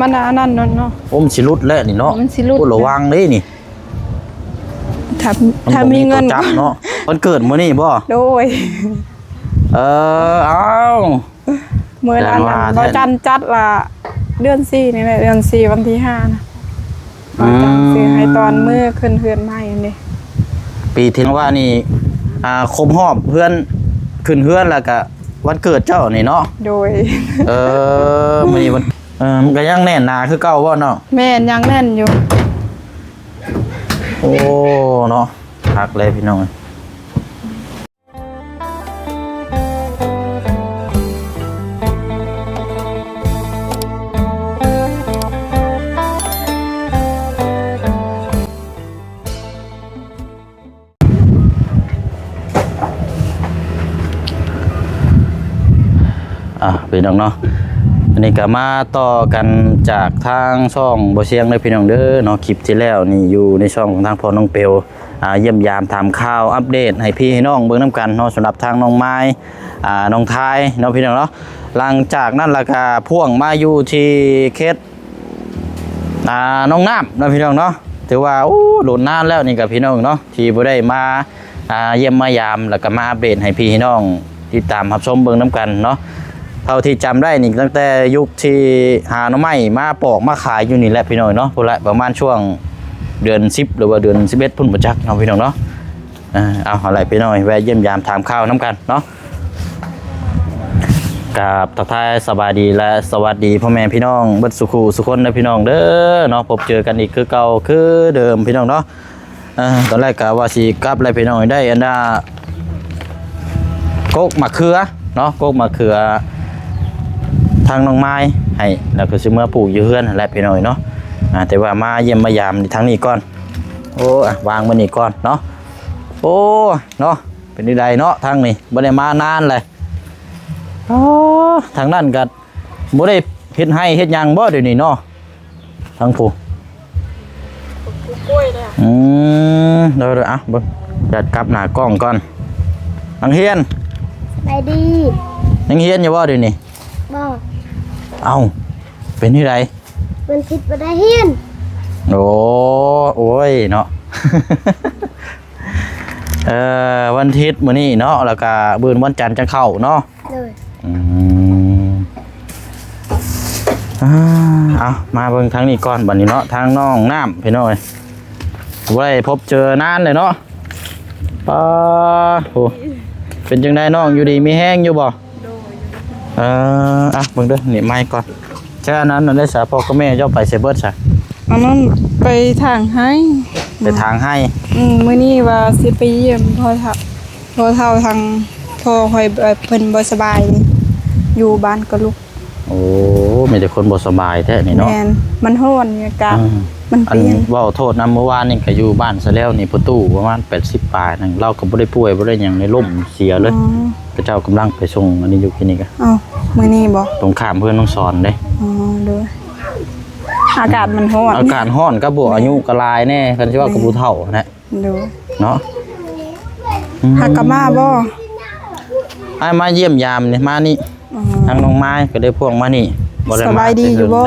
มันอันนั้นเนาะมันสิรุดแล้วนี่เนาะมันสิรุดระวังเด้นี่ถ้ามีเงินจับเนาะมันเกิดมื้อนี้บ่โดยเอามื้อนั้นบ่จันจัดละเดือน4นี่แหละเดือน4วันที่5นะบ่จันซื้อให้ตอนมื้อขึ้นเฮือนใหม่นี่ปีที่ว่านี่ครบรอบเพื่อนขึ้นเฮือนแล้วก็วันเกิดเจ้านี่เนาะโดยมื้อนี้มันก็ยังแน่นหนาคือเก่าบ่เนาะแม่นยังแน่นอยู่โอ้เนาะพักเลยพี่น้องพี่น้องเนาะอันนี้ก็มาต่อกันจากทางช่องบ่เชียงเลยพี่น้องเด้อเนาะคลิปที่แล้วนี่อยู่ในช่องของทางพ่อน้องเปียวเยี่ยมยามถามข่าวอัปเดตให้พี่ให้น้องเบิ่งน้ำกันเนาะสำหรับทางน้องไม้น้องทายเนาะพี่น้องเนาะหลังจากนั้นราคาพ่วงมาอยู่ที่เคสน้องน้ำเนาะพี่น้องเนาะถือว่าโอ้โดนนานแล้วนี่กับพี่น้องเนาะที่บ่ได้มาเยี่ยมมายามแล้วก็มาอัปเดตให้พี่ให้น้องติดตามรับชมเบิ่งน้ำกันเนาะเท่าที่จำได้นี่ตั้งแต่ยุคที่หาหน่อไม้มาปอกมาขายอยู่นี่แหละพี่น้องเนาะพุ่นละประมาณช่วงเดือน10หรือว่าเดือน11พุ่นบ่จักเนาะพี่น้องเนาะเอาอะไรพี่น้องแวะเยี่ยมยามถามข่าวน้ำกันเนาะกับทักทายสบายดีและสวัสดีพ่อแม่พี่น้องเบิดสุขุสุคนนะพี่น้องเด้อเนาะพบเจอกันอีกคือเก่าคือเดิมพี่น้องเนาะตอนแรกกะว่าสิกลับอะไรพี่น้องได้อันน่ะกกมะเขือเนาะกกมะเขือทางน้องไม้ให้แล้วก็สิเมื่อปลูกอยู่เฮือนและพี่น้อยเนาะแต่ว่ามาเยี่ยมมายามทางนี้ก่อนโอ้วางมันนี่ก่อนเนาะโอ้เนาะเป็นใดเนาะทางนี้บ่ได้มานานเลยทางนั้นก็บ่ได้เฮ็ดให้เฮ็ดหยังบ่เดี๋ยวนี้เนาะทางผู้กล้วยเลยเดี๋ยวเบิ่งจัดกลับหน้ากล้องก่อนนังเฮียนไปดีนังเฮียนอยู่บ่เดี๋ยวนี้บ่เอ้าเป็นที่ไรมันคิดว่าได้เฮียนโอ้ยเนาะ วันอาทิตย์มื้อนี้เนาะแล้วก็มื้อวันจันทร์จะเข้าเนาะเลยเอามาเบิ่งทางนี้ก่อนบัดนี้เนาะทางน้องน้ำพี่น้อยบ่ได้พบเจอนานเลยเนาะโอ้เป็นจังไดน้องอยู่ดีมีแห้งอยู่บ่เบิ่งเด้อนี่ไม้ก่อนแค่นั้นได้สาพ่อกับแม่เจ้าไปเซเบิร์ดซะอันนั้นไปทางให้ไปทางให้มื้อนี้ว่าสิไปเยี่ยมพ่อเฒ่าทางพ่อคอยเพิ่นบ่สบายอยู่บ้านกับลูกโอ้มีแต่คนบ่สบายแท้นี่เนาะแม่นมันร้อนอากาศมันเปลี่ยนเว้าโทษนำเมื่อวานนี่ก็อยู่บ้านซะแล้วนี่ประตูประมาณ80ปลายนึงเราก็บ่ได้ป่วยบ่ได้หยังในล่มเสียเลยพระเจ้ากำลังไปส่งอันนี้อยู่คลินิกมื้อนี้บ่ตรงข้ามเพื่อนน้องสอนเด้เด้ออากาศมันร้อนอากาศร้อนก็บ่อายุก็หลายแน่คันสิว่าก็ผู้เฒ่าแท้เด้อเนาะฮักกะมาบ่มาเยี่ยมยามนี่มานี่ทางน้องไม้ก็ได้พวงมานี่บ่ได้มาสบายดีอยู่บ่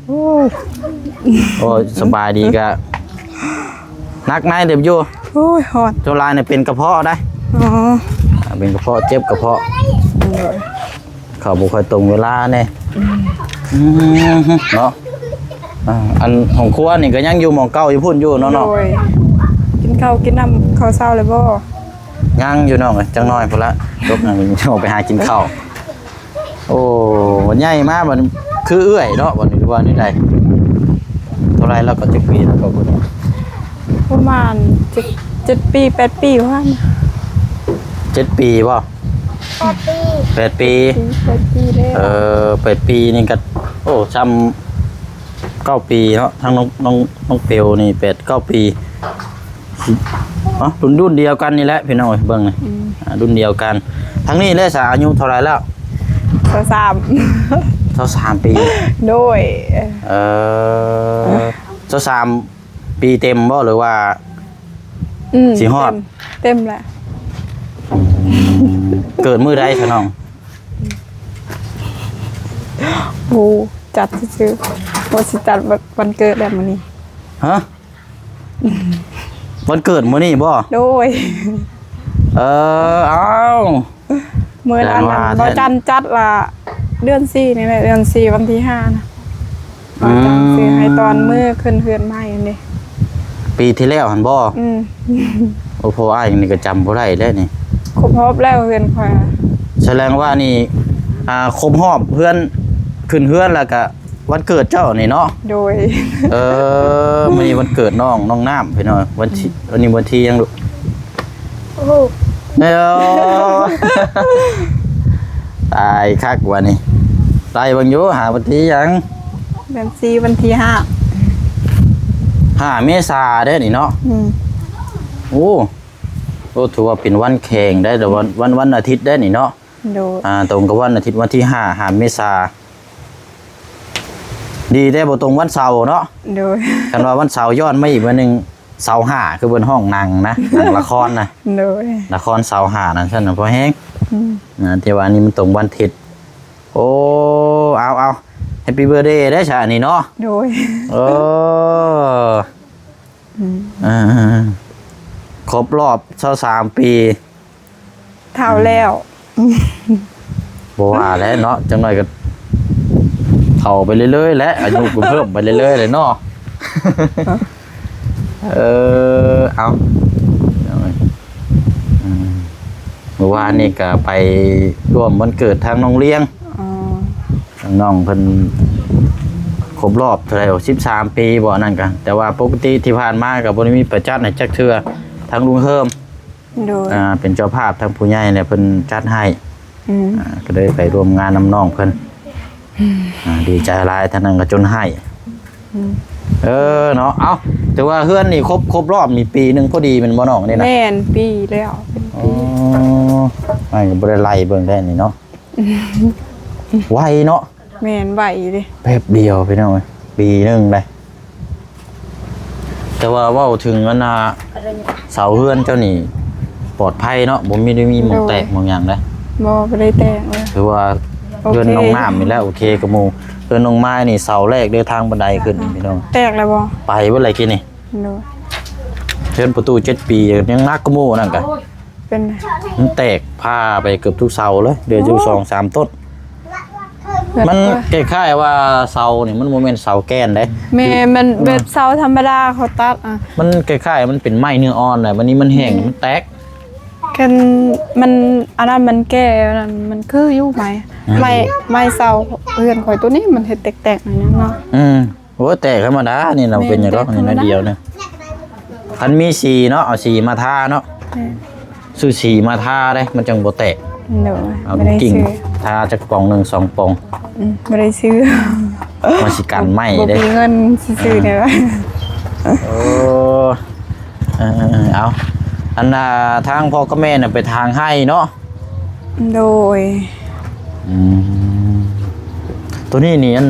โอ้สบายดีก็นักนายเดี๋ยวอยู่โอ้ยฮอดเจ้าลายเนี่ยเป็นกระเพาะได้เป็นกระเพาะเจ็บกระเพาะเขาบุคอยตรงเวลาเนี่ยเนาะอันของครัวนี่ก็ยังอยู่หมองเก่าอยู่พุ่นอยู่เนาะกินข้าวกินน้ำข้าวเช้าเลยบ่ยังอยู่น้องจังน้อยพุ่นละยกนั่งจะออกไปหากินข้าวโอ้วันใหญ่มากวันคือเอื้อยเนาะวันนี้ว่านี่ใดเท่าไรเราก็จะปีแล้วก็พุ่นประมาณ7 ปี8 ปีว่า7 ปีป่ะ8 ปี8 ปีนี่ก็โอ้จำ9 ปีเนาะทั้งน้องเปียวนี่8 9 ปีรุ่นเดียวกันนี่แหละพี่น้อยเบิ่งเลยรุ่นเดียวกันทั้งนี้ได้สาอายุเท่าไรแล้ว23 ปีโดย23 ปีเต็มบ่หรือว่าสิฮอดเต็มแหละเกิดมื้อใดคะน้อง โอ้จัดซื่อๆบ่สิจัดวันเกิดแบบนี้ ฮะวันเกิดมื้อนี้บ่ โดย เอา มื้อนั้น แสดงว่า บ่จันจัดละเดือน4นี่แหละเดือน4วันที่5นะบ่จันซื้อให้ตอนมื้อขึ้นเฮือนใหม่นี่ ปีที่แล้วหั่นบ่ อืม โอ้พ่ออ้ายนี่ก็จำบ่ได้แล้วนี่ ครบรอบแล้วเฮือนข่อย แสดงว่านี่ครบรอบเพื่อนขึ้นเฮือนแล้วก็วันเกิดเจ้านี่เนาะ โดย มื้อนี้วันเกิดน้องน้ำพี่น้อยวันนี้วันที่ยังลูก โอ้โห เด้อ ตายคักว่านี่ไล่เบิ่งอยู่หาวันที่ยัง เดือน4วันที่5เมษายนเด้อนี่เนาะ 5อืม โอ้ถือว่าเป็นวันแข่งได้แต่วันอาทิตย์ได้นี่เนาะ โดย ตรงกับวันอาทิตย์วันที่5เมษาดีได้บ่ตรงวันเสาร์เนาะ โดย คันว่าวันเสาร์ย้อนมาอีกวันหนึงเสาร์5คือบนห้องหนังนะหนังละครนะ โดย ละครเสาร์5นั่นซั่นน่ะพอแฮง อืม แต่ว่านี้มันตรงวันอาทิตย์โอ้เอาแฮปปี้เบิร์ธเดย์ได้อชะนี่เนาะ โดย เออ อืม ครบรอบ23ปี เท่าแล้ว บ่ว่าแล้วเนาะจังหน่อยก็เฒ่าไปเรื่อยๆและอายุก็เพิ่มไปเรื่อยๆเลยเนาะ เอาเมื่อวานนี่ก็ไปร่วมวันเกิดทางน้องเลี้ยง อ๋อ ทางน้องเพิ่นครบรอบเท่าไหร่13 ปีบ่นั่นกันแต่ว่าปกติที่ผ่านมาก็บ่ได้มีประจัดให้จักเทื่อทางลุงเฮิม โดย เป็นเจ้าภาพทางผู้ใหญ่เนี่ยเพิ่นจัดให้ อืม ก็เลยไปร่วมงานน้ำน้องเพิ่นดีใจหลายท่านนั้นก็จนให้ อืม เนาะเอ้าแต่ว่าเฮือนนี่ครบรอบมีปีหนึงพอดีเป็นบ่น้องนี่นะ แม่นปีแล้วเป็น อ๋อไม่ก็บ่ได้ไล่เบิ่งได้นี่เนาะไวเนาะ แม่นไหวดิ แป๊บเดียวพี่น้องเอ้ยปีหนึงได้แต่ว่าเว้าถึงอันน่ะเสาเฮือนเจ้านี่ปลอดภัยเนาะบ่มีได้มีหม่องแตกหม่องหยังเด้ บ่ได้แต่งเลย คือว่า โอเค เพื่อนน้องน้ำนี่แหล้วโอเคกับหมูเพื่อนน้องไม้นี่เสาแรกเดินทางบันไดขึ้นพี่น้อง แตกแล้วบ่ ไปเมื่อไรกินนี่ โดย เพื่อนประตู7 ปียังนักกับหมูนั่นกัน เป็น มันแตกผ้าไปเกือบทุกเสาเลยเดือนอยู่2-3 ต้น มันคล้ายๆว่าเสานี่มันโมเมนต์เสาแกนได้ แม่มันแบบเสาธรรมดาเขาตัดอ่ะ มันคล้ายๆมันเป็นไม้เนื้ออ่อนเลยวันนี้มันแห้งมันแตก กันมันอันนั้นมันแก่อันนั้นมันคืออยู่ไหมไม่เสาเพื่อนข่อยตัวนี้มันเฮ็ดแตกๆหน่อยนึงเนาะ โอ้แตกธรรมดานี่เราเป็นอย่างรอกนี่น้อยเดียวเนี่ยคันมีสีเนาะเอาสีมาทาเนาะ แม่ ซื้อสีมาทาได้มันจังบ่แตก โดย เอา ไม่ได้ กิ่ง ซื้อ ทาจากปอง1 2 ปอง ไม่ได้ซื้อ มาสิกันไหม บ่ เด้ มีเงินซื้อเนี่ยล่ะ โอ้เอาอันน่ะทางพ่อกับแม่น่ะไปทางให้เนาะ โดย ตัวนี้นี่อัน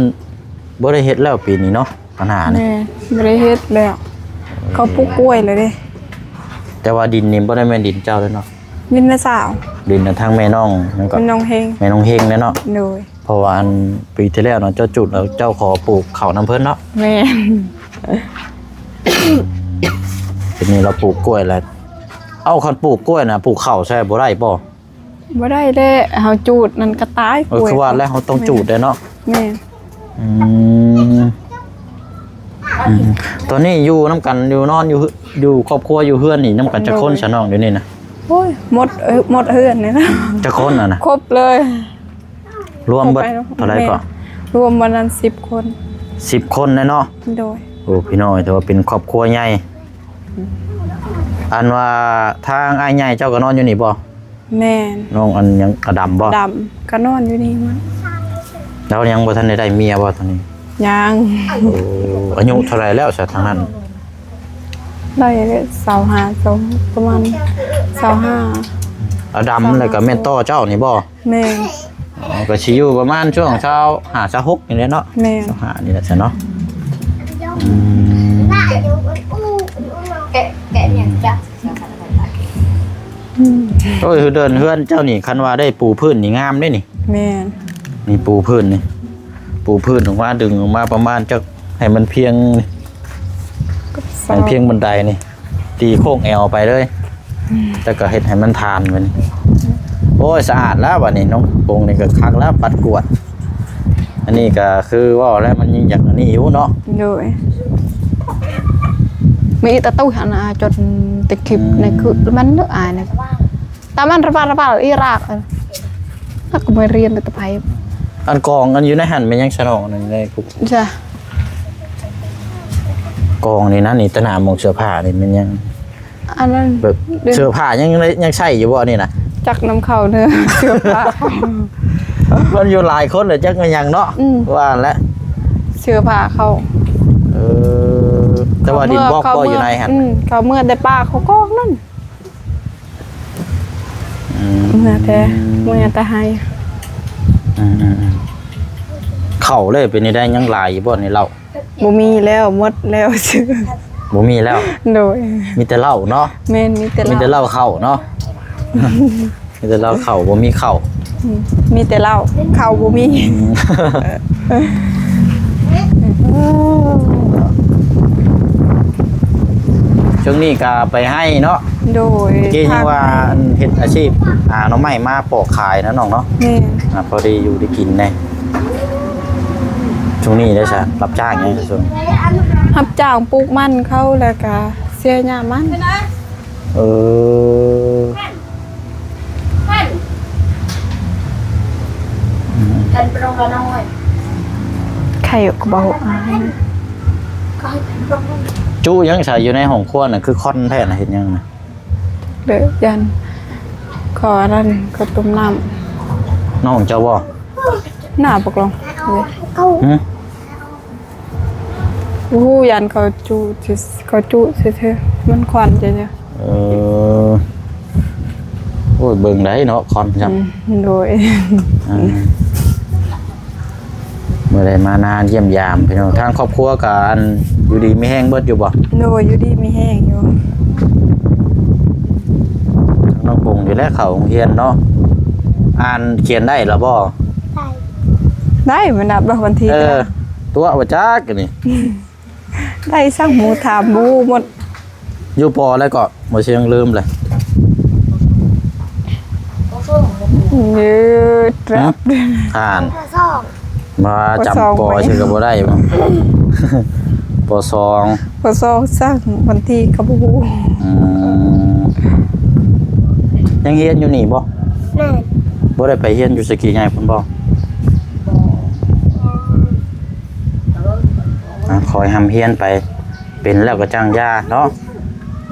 บ่ได้เฮ็ดแล้วปีนี้เนาะปัญหานี่ แม่ไม่ได้เฮ็ดแล้วเขาปลูกกล้วยเลยเด้ แต่ว่าดินนี่บ่ได้แม่นดินเจ้าเลยเนาะ มินนะสาว ดินน่ะทางแม่น้องนั่นก็ มันน้องเฮง แม่น้องเฮงเด้เนาะ โดย เพราะว่าอันปีที่แล้วเนาะเจ้าจุดแล้วเจ้าขอปลูกข้าวน้ำเพิ่นเนาะ แม่ ทีนี้เราปลูกกล้วยแล้วเอาคันปลูกกล้วยน่ะปลูกข้าวใช่บ่ได้บ่ บ่ได้เด้เฮาจูดนั่นก็ตายกล้วย คือว่าแล้วเขาต้องจูดได้เนาะ แม่ อืมตอนนี้อยู่น้ำกันอยู่นอนอยู่ครอบครัวอยู่เฮือนนี่น้ำกันจะคนฉะน้องเดี๋ยวนี้นะ โอ้ยหมดเฮือนนี่นะ จะคนอ่ะนะ ครบเลย รวมเบิด ครบไปแล้ว เท่าไหรก็ รวมวันนั้น10 คน 10 คนเลยเนาะ โดย โอ้พี่น้อยแต่ว่าเป็นครอบครัวใหญ่อันว่าทางอ้ายใหญ่เจ้าก็นอนอยู่นี่บ่ แม่น น้องอันยังกระดำบ่ ดำก็นอนอยู่นี่มัน แล้วยังบ่ทันได้เมียบ่ตอนนี้ ยัง โอ้อายุเท่าไหรแล้วซะทางนั้น ได้25 2ประมาณ25 อดำแล้วก็แม่นต่อเจ้านี่บ่ แม่น อ๋อก็สิอยู่ประมาณช่วงเช้า5 6นี่แหละเนาะ แม่น 5นี่แหละซะเนาะ Kệ nhỉ chắc โอ้ยเดินเฮือนเจ้านี่คันว่าได้ปูพื้นนี่งามเด้นี่ แม่น นี่ปูพื้นนี่ ปูพื้นออกมาดึงออกมาประมาณจักให้มันเพียงมันเพียงบันไดนี่ตีโค้งแอวไปเลยแล้วก็เฮ็ดให้มันทานมันโอ้ยสะอาดแล้วบัดนี้น้องปงนี่ก็คักแล้วปัดกวดอันนี้ก็คือว่าแล้วมันยังอยากอันนี้อยู่เนาะ โดยมีตะตู้หันจนติดคลิปในคือมันนึกอายนะแต่มันระบาดอิรักแล้วก็มาเรียนตะไพ อันกองอันอยู่ในหันมันยังสนองนั่นในพวก จ้ะ กองนี่นะนี่ตะหนามงเสื้อผ้านี่มันยัง อันนั้น แบบเสื้อผ้ายังใส่อยู่บ่นี่นะ จักน้ำเข่าเนื้อเสื้อผ้า มันอยู่หลายคนเลยจักมันยังเนาะว่าแล้ว เสื้อผ้าเขา แต่ว่าดินบล็อกก็อยู่ในหัน เขาเมื่อแต่ป้าเขาก็นั่นเมื่อแต่ให้ เข่าเลยเป็นได้ยังลายอยู่บ่ในเหล้า บ่มีแล้วหมดแล้วชื่อ บ่มีแล้ว โดย มีแต่เหล้าเนาะ แม่นมีแต่ มีแต่เหล้าเข่าเนาะ มีแต่เหล้าเข่าบ่มีเข่า มีแต่เหล้าข้าวบ่มี ช่วงนี้ก็ไปให้เนาะ โดย เกี่ยังว่าเฮ็ดอาชีพน้องใหม่มาปอกขายนะน้องเนาะ แม่น พอดีอยู่ได้กินแน่ช่วงนี้ได้ซะรับจ้างไงช่วง รับจ้างปลูกมันเข้าแล้วก็เสียหญ้ามัน เออ กันปรงกันน้อย ไข่ก็บ่อาย ก็ให้กันปรง จู้ยังใส่อยู่ในห้องครัวน่ะคือคอนแท้น่ะเฮ็ดยังน่ะ เด้อยันขอรันก็ต้มน้ น้องเจ้าบ่ ำหน้าปกลงเลย เขา หึ ยันเขาจุซื่อๆมันควันจ้ะ เออโอ้ยเบิ่งได้เนาะคอนจัง โดย เมื่อไรมานานเยี่ยมยามพี่น้องทางครอบครัวกับอันอยู่ดีไม่แห้งเบิดอยู่บ่ โดยอยู่ดีมีแห้งอยู่ น้องปงอยู่แล้วเขาโรงเรียนเนาะอ่านเขียนได้หรอบ่ ใส่ ได้มันนับบ่วันที่ ตัวว่าจักนี่ ได้สั่งหมูถามหมูหมด อยู่ปอแล้วก็บ่เชียงลืมเลย ยืดรับ อ่าน กระซ่อง มาจำปอชื่อก็บ่ได้บ่ ปอสอง พอซองสั่งวันที่กระบู ยังเฮียนอยู่นี่บ่ แม่ บ่ได้ไปเฮียนอยู่สกีใหญ่พุ่นบ่คอยทำเฮียนไปเป็นแล้วก็จ้างยาเนาะ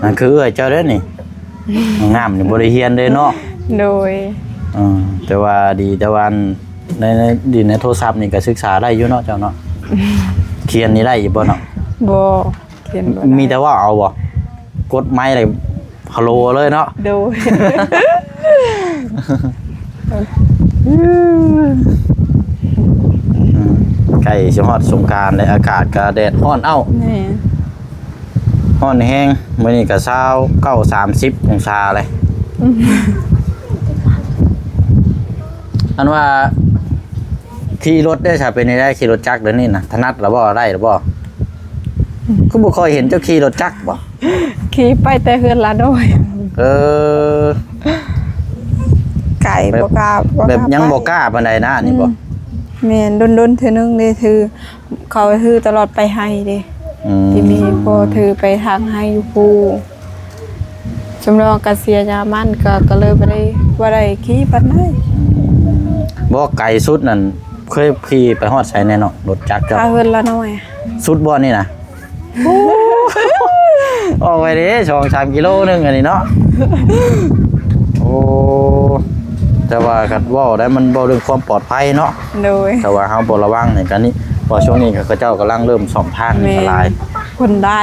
นั่นคือเอ้ยเจ้าเด้อนี่งามนี่บ่ได้เฮียนเด้เนาะ โดย แต่ว่าดีแต่ว่าในโทรศัพท์นี่ก็ศึกษาได้อยู่เนาะเจ้าเนาะเขียนนี่ได้อยู่บ่เนาะ บ่เขียนบ่ได้ มีแต่ว่าเอาบ่กดไม้เลยฮัลโหลเลยเนาะ โดย ใกล้สิฮอดสงกรานต์เลยอากาศก็แดดร้อนเอ้า นี่ ร้อนแห้งมื้อนี้ก็29-30องศาเลยอันว่าขี่รถได้ถ้าเป็นได้ขี่รถจักรเดี๋ยวนี้นะถนัดหรือบ่ได้หรือบ่ก็บ่ค่อยเห็นเจ้าขี่รถจักรบ่ ขี่ไปแต่เฮือนละโดย เออ ไก่บ่กล้า แบบยังบ่กล้าปานใดนะนี่บ่ แม่นดนๆเทื่อนึงเด้ถือเขาถือตลอดไปให้เด้ที่มีพอถือไปทางให้อยู่ปูสำรองกเสียยามันก็เลยบ่ได้ขี่ปานใด บ่ไกลสุดนั่นเคยขี่ไปฮอดไสแน่เนาะรถจักรจ้ะ ถ้าเฮือนละน้อย สุดบ่นี่นะออกไปเด้2-3กิโลนึงอันนี้เนาะโอ้แต่ว่าคัดเว้าได้มันบ่เรื่องความปลอดภัยเนาะ โดย แต่ว่าเฮาบ่ระวังนี่กันนี่พอช่วงนี้ก็เจ้ากำลังเริ่มซ่อมทางนี่ก็หลาย คนได้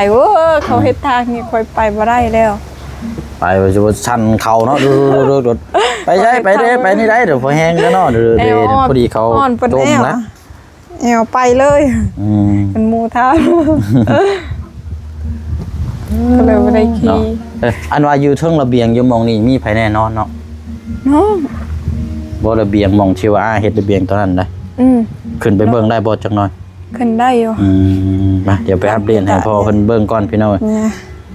เขาเฮ็ดทางนี่ค่อยไปบ่ได้แล้ว ไปว่าสิว่าชั้นเขาเนาะดูไปใช้ไปเด้ไปนี่ได้เดี๋ยวพอแห้งก็เนาะเดี๋ยวพอดีเขาต้มนะ แอวไปเลยเป็นหมูทางก็เลยบ่ได้ขี่ อันว่าอยู่เทิงระเบียงอยู่มองนี่มีไผแน่นอนเนาะ เนาะ บ่ระเบียงมองที่ว่าเฮ็ดระเบียงตอนนั้นได้ ขึ้นไปเบิ่งได้บ่จักหน่อย ขึ้นได้อยู่ มาเดี๋ยวไปอัปเดตให้พ่อเพิ่นเบิ่งก่อนพี่น้อง เนี่ย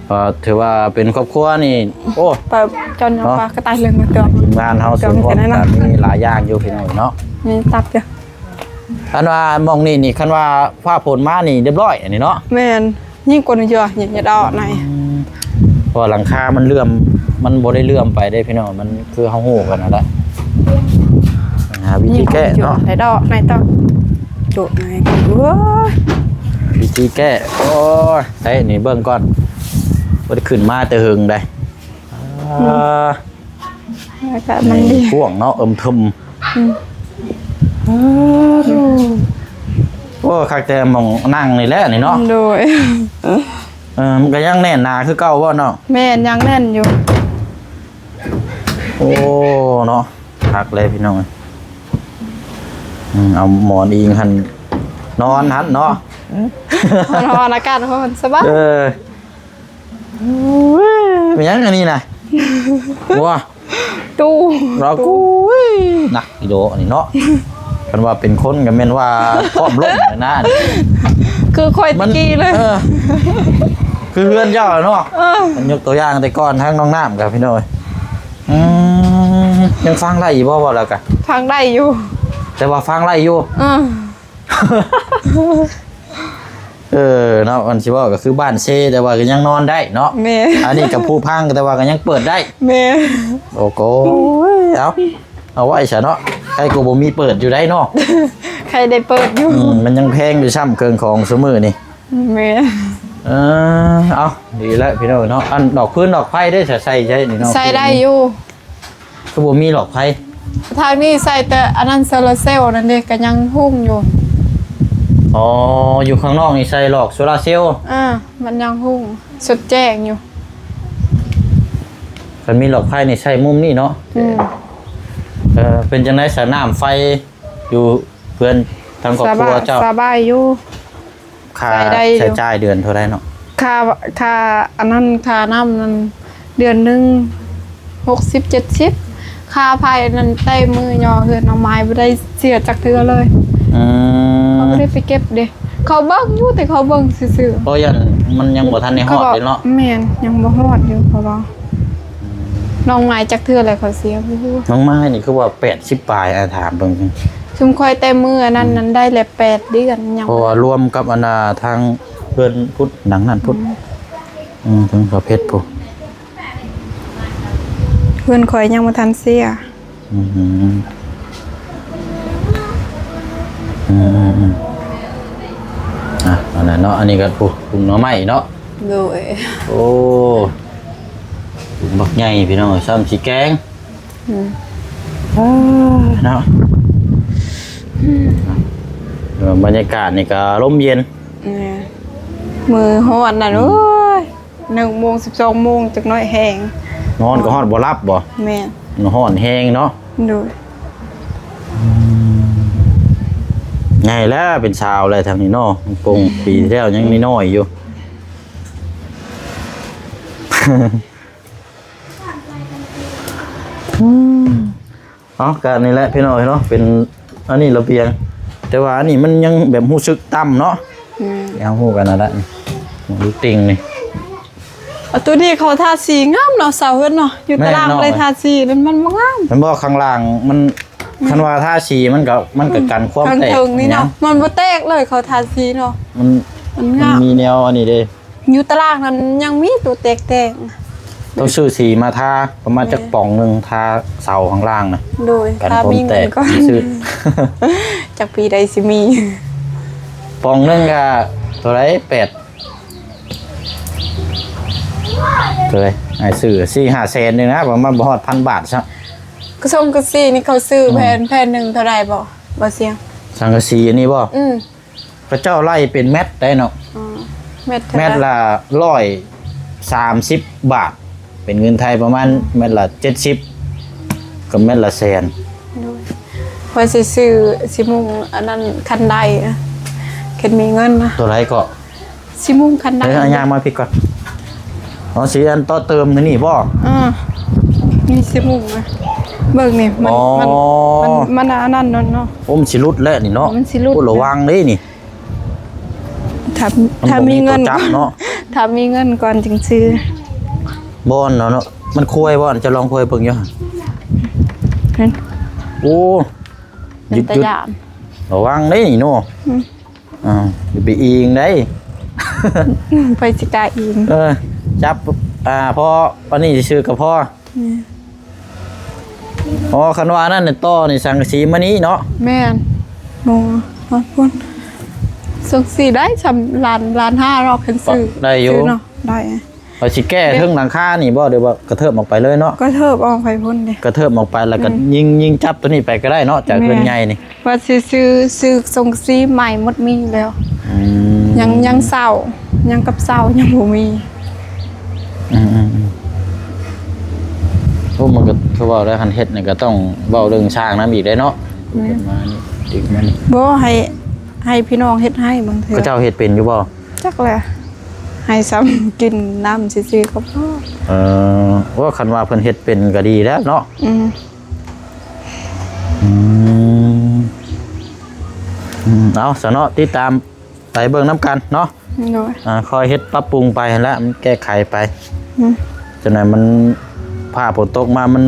ก็ถือว่าเป็นครอบครัวนี่โอ้ ไปจนปลากระต่ายเลยมาเติม ทีมงานเฮาส่วนของก็มีหลายอย่างอยู่พี่น้องเนาะ นี่ตับจ้ะ คันว่ามองนี่คันว่าฟ้าฝนมานี่เรียบร้อยอันนี้เนาะ แม่นยิ่งกว่านี้เยอะอย่าดอกไหน เพราะหลังคามันเลื่อมมันบ่ได้เลื่อมไปได้พี่น้องมันคือเฮาฮู้กันนั่นแหละหาวิธีแก้เนาะ ไหนดอกไหนต่อโดดไหนว้า วิธีแก้โอ้ยไอ้นี่เบิ่งก่อนบ่ได้ขึ้นมาแต่หึงได้ อากาศมันดี พ่วงเนาะทึมโอ้คักแต่มองนั่งนี่แหละนี่เนาะ โดย มันก็ยังแน่นหนาคือเก่าบ่เนาะ แม่นยังแน่นอยู่ โอ้เนาะคักเลยพี่น้องเอาหมอนอิงหันนอนหันเนาะ นอนอากาศเพราะมันสบาย เป็นยังอันนี้นะว้า ตู้ เรากูหนักอีโดอันนี้เนาะกันว่าเป็นคนกันเป็นว่าพร้อมล้มเลยนะ คือคอยตะกี้เลย คือเพื่อนเจ้าเนาะมันยกตัวอย่างแต่ก่อนทั้งน้องน้ำกับพี่น้อยยังฟังไล่อยู่บ่แล้วกัน ฟังได้อยู่ แต่ว่าฟังไล่อยู่เนาะอันที่ว่าก็คือบ้านเซแต่ว่าก็ยังนอนได้เนาะ แม่ อันนี้กับผู้พังแต่ว่าก็ยังเปิดได้ แม่ โอ้โหเอาไว้ซะเนาะใครก็บ่มีเปิดอยู่ได้เนาะ ใครได้เปิดอยู่ มันยังแพงอยู่ซ้ำเครื่องของซุมื้อนี่ แม่ เอาดีแล้วพี่น้องเนาะอันดอกพื้นดอกไผ่ได้ใส่ใช่นี่เนาะ ใส่ได้อยู่ ก็บ่มีดอกไผ่ ทางนี้ใส่แต่อันนั้นโซลาร์เซลล์นั่นเด็กก็ยังหุ้มอยู่ อ๋ออยู่ข้างนอกนี่ใส่หลอกโซลาร์เซลล์ มันยังหุ้มสุดแจ้งอยู่ มันมีหลอกไผ่นี่ใส่มุมนี่เนาะเป็นจังได๋สระน้ำไฟอยู่เพื่อนทางครอบครัวเจ้า สบายอยู่ ค่า ใส่ได้อยู่ ใช้จ่ายเดือนเท่าไหร่เนาะ ค่าอันนั้นค่าน้ำนั้นเดือนหนึง60-70ค่าไฟนั้นได้มือยอเฮือนเอาไม้บ่ได้เสียจักเทื่อเลยเขาไม่ได้ไปเก็บเด้เขาเบิ่งอยู่แต่เขาเบิ่งซื่อ เพราะยันมันยังบ่ทันได้ ๆ ฮอดเลยเนาะ แม่นยังบ่ฮอดอยู่เขาบอกน้องไม้จักเทื่ออะไรเขาเสียบ่ฮู้ น้องไม้นี่คือว่า80ปลายถามเบิ่ง ชุมคอยแต่มืออันนั้นได้แหละ8เดือนยัง เพราะว่ารวมกับอนาทางเพื่อนพุทธหนังนั่นพุทธถึงประเภทพุทธ เพื่อนคอยยังบ่ทันเสีย อันนั้นเนาะอันนี้ก็ปลูกหน่อไม้เนาะ โดย โอ้ปลูกบักใหญ่พี่น้องซ้ำสีแกงเนาะบรรยากาศนี่ก็ร่มเย็น มือฮอดน่ะโอ้ย1 โมง 12 โมงจักหน่อยแห้ง นอนก็ฮอดบ่รับบ่ แม่น ฮ้อนแห้งเนาะ โดย ใหญ่แล้วเป็นชาวอะไรทางนี้เนาะปงปีที่แล้วยังน้อยอยู่ การนี่แหละพี่น้อยเนาะเป็นอันนี้ระเบียงแต่ว่าอันนี้มันยังแบบรู้สึกต่ำเนาะยังฮู้กันนั่นแหละลูกติ่งนี่ ตัวนี้เขาทาสีงามเนาะเสาเฮ็ดเนาะอยู่ตารางเลยทาสีมันบ่งาม มันบอกข้างล่างมันคันว่าท่าสีมันก็กันความแตก ถึงนี่เนาะมันบ่แตกเลยเขาทาสีเนาะ มัน งาม มีแนวอันนี้เด้ อยู่ตารางนั้นยังมีตัวแตก ต้องซื้อสีมาทาประมาณจักป่องนึงทาเสาข้างล่างน่ะ โดย กัน ถ้า ความ มี แต เงิน ก ก็ ซื้อ จากปีใดสิมี ป่องนึงก็เท่าไหร่8เท่าไหร่ไอ้ซื้อ 4-5 แสนนึงนะประมาณบ่ฮอด 1,000 บาทซะ กระทรวงเกษตรนี่เขาซื้อแผ่นหนึงเท่าไหร่บ่เสียง สังกะสีอันนี้บ่พระเจ้าไล่เป็นเม็ดได้เนาะ เม็ด เม็ดละ130 บาท เป็นเงินไทยประมาณเม็ดละ70กับเม็ดละแสน พอสิซื้อสิมุงอันนั้นคันใดนะเข็นมีเงินนะ ตัวไรก็ สิมุงคันใด เดี๋ยวเอายางมาพี่ก่อนอ๋อสีอันต่อเติมนี่บ่ มีสิมุงนะ เบิ่งนี่มัน อ๋อ มันอันนั้นเนาะ โอ้มันสิรุดแล้วนี่เนาะ มันสิรุด โอ้ระวังเด้นี่ ถ้ามีเงิน ตัวจับเนาะ ถ้ามีเงินก่อนจึงซื้อ บ่อนเนาะมันคุยบ่อนจะลองคุยเบิ่งอยู่ เห็น โอ้ เป็นตะยาน ระวังเด้นี่เนาะอย่าไปอิงได้ ไปสิกาอีก จับพอวันนี้สิซื้อกับพ่ออ๋อคันว่านั่นน่ะต่อนี่สังกะสีมานี้เนาะ แม่นโน่ฮอดพุ่นสุกสิได้ชำล้าน5รอบเพิ่นซื้อ ได้อยู่ ซื้เนาะได้ เอาสิแก้เทิงหลังคานี่บ่เดี๋ยวว่ากระเทิบออกไปเลยเนาะ ก็เทิบออกไปพุ่นเด้ กระเทิบออกไปแล้วก็ยิงจับตัวนี้ไปก็ได้เนาะจากเพิ่นใหญ่นี่ ว่าสิซื้อทรงสีใหม่หมดมีแล้ว ยังเศร้ายังกับเศร้ายังบ่มี พวกมันก็คือว่าได้คันเฮ็ดนี่ก็ต้องเว้าเรื่องช้างน้ำอีกได้เนาะมานี่อีกมานี่ บ่ให้พี่น้องเฮ็ดให้บางเทื่อ ก็เจ้าเฮ็ดเป็นอยู่บ่ จักแหละให้ซ้ำกินน้ำซื่อๆก็พอ ว่าคันว่าเพิ่นเฮ็ดเป็นก็ดีแล้วเนาะเอาซะเนาะติดตามไปเบิ่งน้ำกันเนาะ โดย คอยเฮ็ดปรับปรุงไปแล้วมันแก้ไขไปจนไหนมันผ้าฝนตกมามัน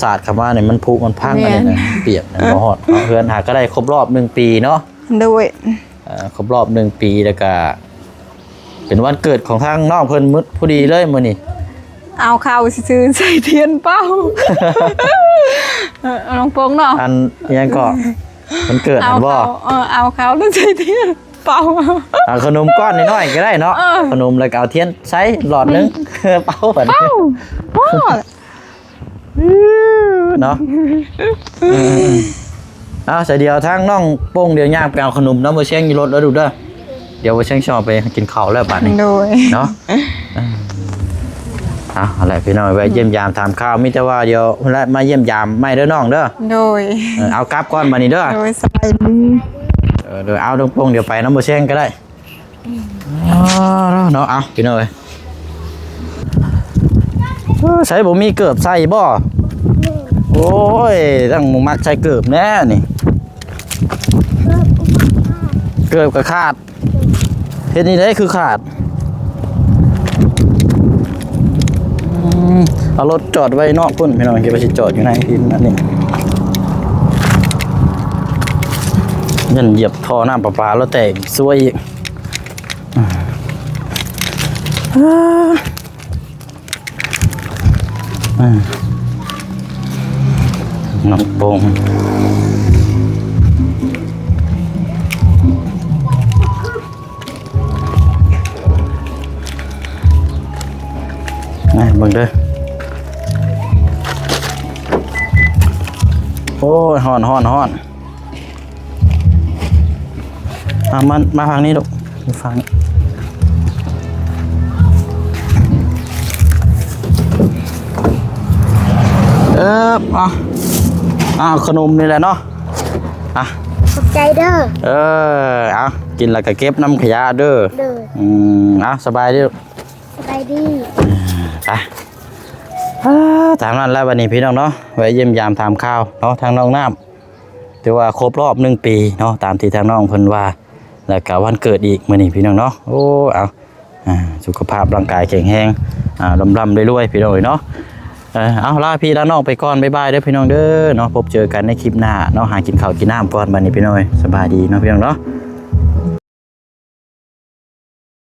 สาดเข้ามาเนี่ยมันผุมันพังอะไรเนี่ยเปียกเนี่ยบ่ฮอดเพื่อนหาก็ได้ครบรอบ1 ปีเนาะ โดย ครบรอบ1 ปีแล้วก็เป็นวันเกิดของทางน้องเพิ่นมื้อพอดีเลยมื้อนี้ เอาข้าวซื่อๆใส่เทียนเป้าน้องโป่งเนาะ อันยังก็มันเกิด เอา อันบ่ เอาข้าวแล้วใส่เทียนเป้า ขนมก้อนน้อยๆก็ได้เนาะขนมแล้วก็เอาเทียนใช้หลอดนึงเป่าบัดนี้ ว้า เนาะเอาใส่เดียวทางน้องโป้งเดียวย่างไปเอาขนมน้ำบ่เชียงอยู่รถแล้วดูเด้อเดี๋ยวบ่เชียงชอบไปกินข้าวแล้วบัดนี้ โดย เนาะอะไรพี่น้องไปเยี่ยมยามถามข้าวมิแต่ว่าเดี๋ยวมาเยี่ยมยามไม่เด้อน้องเด้อ โดย เอากลับก่อนมานี่เด้อ โดยสบายดี เดี๋ยวเอาตรงๆเดี๋ยวไปน้ำบ่เชียงก็ได้เนาะเอาพี่น้องเอ้ยใส่บ่มีเกือบใส่บ่โอ้ยต้องมักใส่เกือบแน่นี่เกือบก็ขาดเฮ็ดนี่ได้คือขาดเอารถจอดไว้นอกพุ่นพี่น้องคิดว่าสิจอดอยู่ในพี่นั่นนี่ยันเหยียบท่อน้ำประปาแล้วแตกซวยอีกน้องโป่งนี่เบิ่งเด้อโอ้ยฮ้อนมาทางนี้ลูกมาฟังขนมนี่แหละเนาะขอบใจเด้อกินแล้วก็เก็บน้ำขยะเด้อสบายดีลูก สบายดี ไปตามนั้นแล้ววันนี้พี่น้องเนาะไว้เยี่ยมยามถามข่าวเนาะทางน้องน้ำถือว่าครบรอบ1 ปีเนาะตามที่ทางน้องเพิ่นว่าแล้วก็วันเกิดอีกมื้อนี้พี่น้องเนาะโอ้สุขภาพร่างกายแข็งแรงร่ำรวยๆพี่น้องเนาะเอาลาพี่ลาน้องไปก่อนบ๊ายบายเด้อพี่น้องเด้อเนาะพบเจอกันในคลิปหน้าเนาะหากินข้าวกินน้ำก่อนบัดนี้พี่น้องสบายดีเนาะพี่น้องเนาะ